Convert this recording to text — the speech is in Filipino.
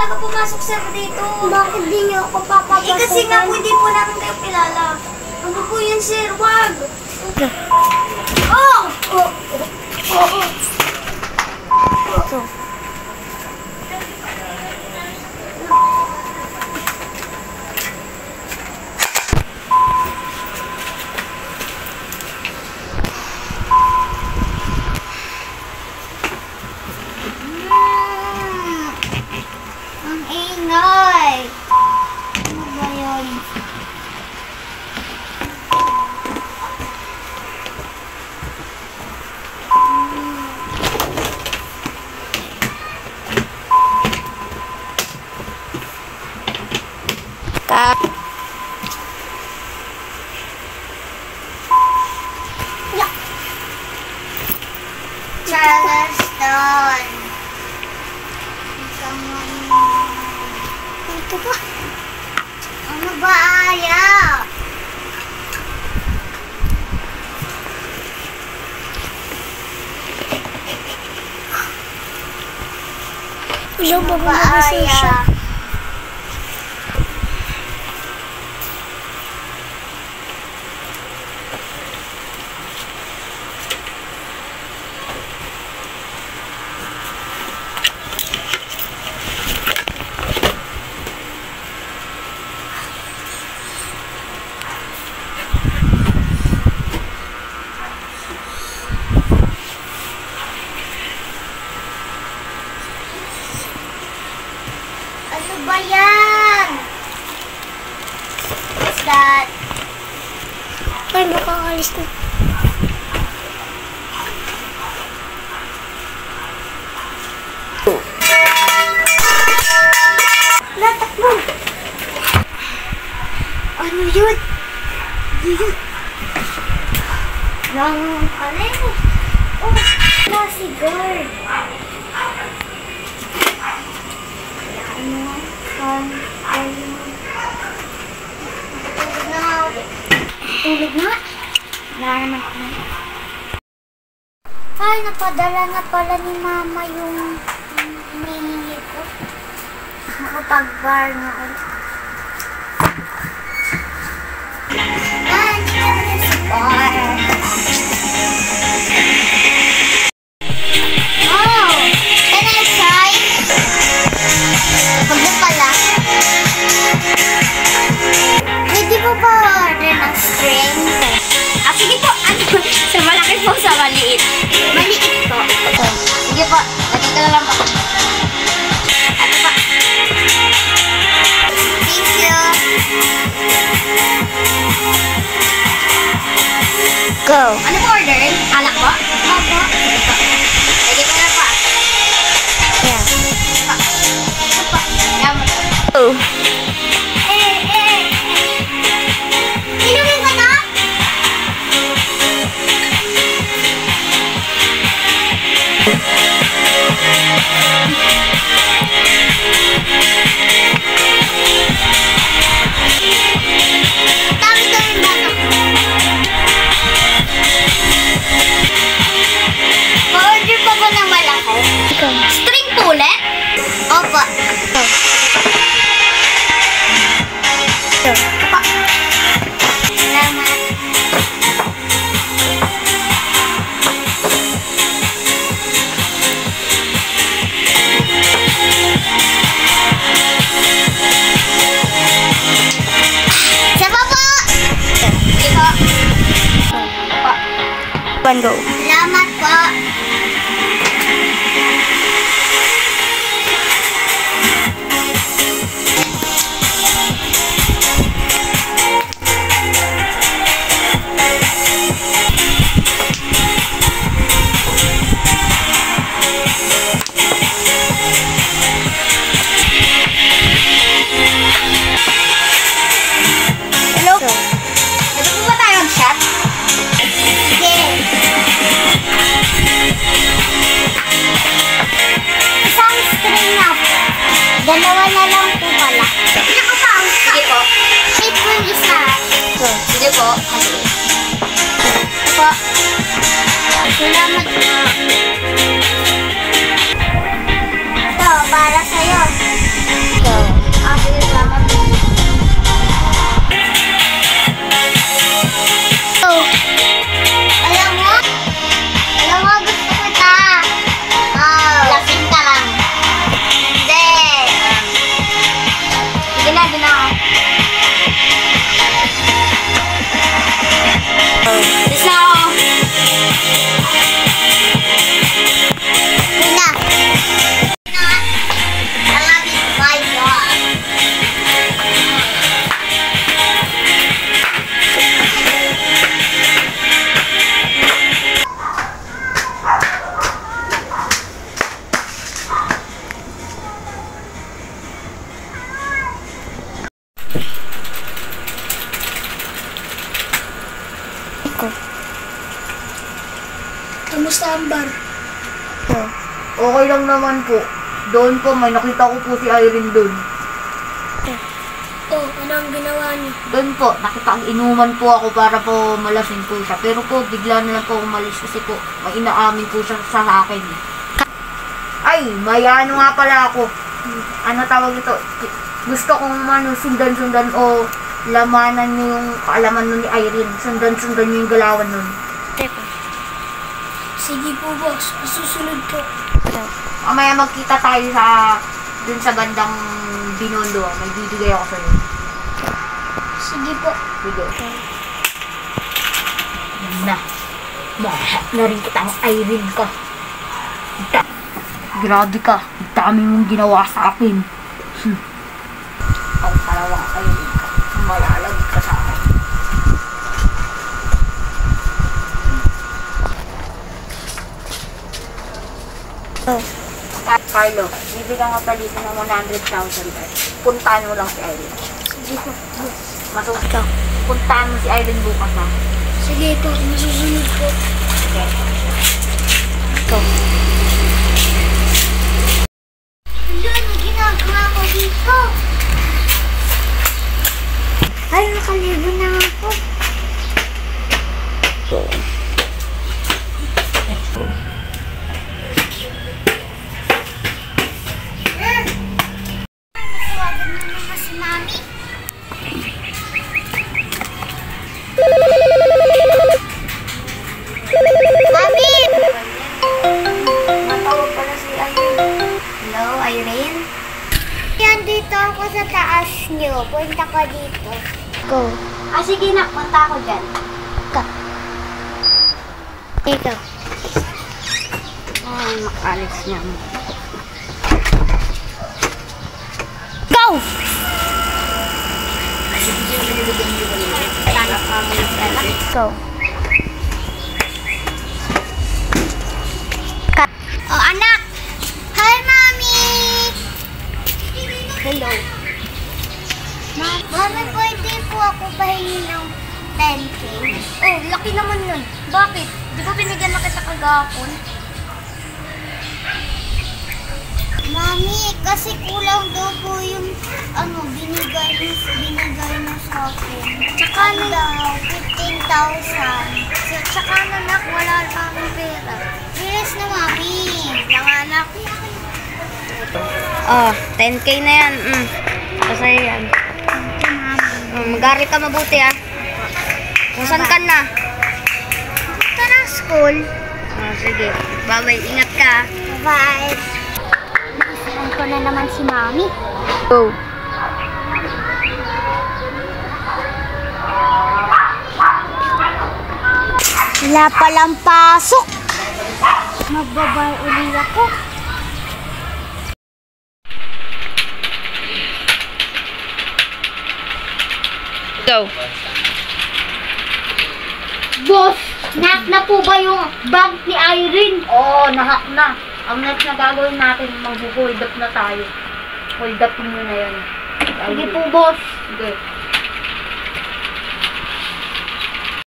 talaga pumasok sir dito. Bakit di niyo ako papapasukan? Kasi nga po, hindi po namin kayo kilala. Ano po yan sir? Wag! Oh! Oh! Oh! Oh! Ang ingay! Ano ba yun? Charleston. Ito ba? Ano ba ayaw? Ano ba ayaw? Ano ba yan? What's that? Ay, makakalis na. Natakbo! Ano yun? Yun! Yung kaleng! Oh, classy girl! Tulog na. Wala naman ko. Ay, napadala na pala ni mama yung hinihingi ko. Makapag-bar na ulit. Hindi ka na sa bar. Oh! Can I try? Huwag na pala. Pwede po ba order ng string? Sige po. Ano? Sa malaki po, sa maliit. Maliit po. Sige po. Lagi ka na lang po. Ano pa? Thank you. Go. Ano po order? Alak po? Opo. Lagi ka na po. Yeah. Ito po. Salamat po. Oh. Inumin ko na? Dami-dami bata. Pa-order pa ba ng malaki? String po ulit? Opo. Salamat. Sama po! Sige po. Go. Salamat po. Hello? Ito po ba tayo mag-shot? Sige. Isang string na po. Dalawa na lang po pala. Naku pa. Sige po. Shape ko yung isa. Sige po. Sige. Ito po. Salamat po. Ito, para sa'yo. Ambar. Okay lang naman po. Doon po, may nakita ko po si Irene doon. Oh, ano ang ginawa niyo? Doon po, nakipag-inuman po ako para po malasing po siya. Pero po, bigla na lang po umalis kasi po, may inaamin po siya sa akin. Ay, may ano nga pala ako. Ano tawag ito? Gusto kong sundan-sundan o lamanan niyo yung kaalaman nun ni Irene. Sundan-sundan niyo yung galawan nun. Teka. Sige po, boss. Susunod po. Mamaya magkita tayo dun sa bandang Binondo. May bibigay ako sa'yo. Sige po. Sige. Mahal na rin kitang Irene ka. Grabe ka. Ang dami mong ginawa sa akin. Ang talawa ka Irene ka. Malalagod ka sa akin. Carlo, bibigyan ko pa dito ng 100,000. Puntahan mo lang si Irene. Sige po, boss. Masusunod. Puntahan mo si Irene bukas ha. Sige po, masusunod po. Okay. Ito. Ano ginagawa ko dito? Ay, nakaligo na ako. Natawagan mo naman si Mami. Mami! Matawag pala si Irene. Hello, Irene? Yan, dito ako sa taas niyo. Punta ka dito. Go. Sige na, punta ako dyan. Ka. Dito. Ay, makalis niya. Go! Go. Oh, anak! Hi, Mami! Hello. Mami, pwede po ako pahingi ng 10K? Oh, laki naman nun. Bakit? Di ba binigyan na kita kagahapon? Mami, kasi kulang daw po yung binigay na sa akin. Tsaka na, Daw, 15,000. tsaka na nak, wala kang pera. Bilis na, Mami. Nanganak. Oh, 10K na yan. Masaya yan. Mag-aaral ka mabuti ah. Kung saan ka na? Ito na school. Oh, sige. Bye-bye. Ingat ka ah. Bye. Nasihan ko na naman si Mami. Go. Wala palang pasok. Magbabay uli ako. Go. Boss, nahack na po ba yung bag ni Irene? Oo, nahack na. Ang next na gagawin natin, mag-hold up na tayo. Hold up nyo na yan. Sige po, boss. Sige.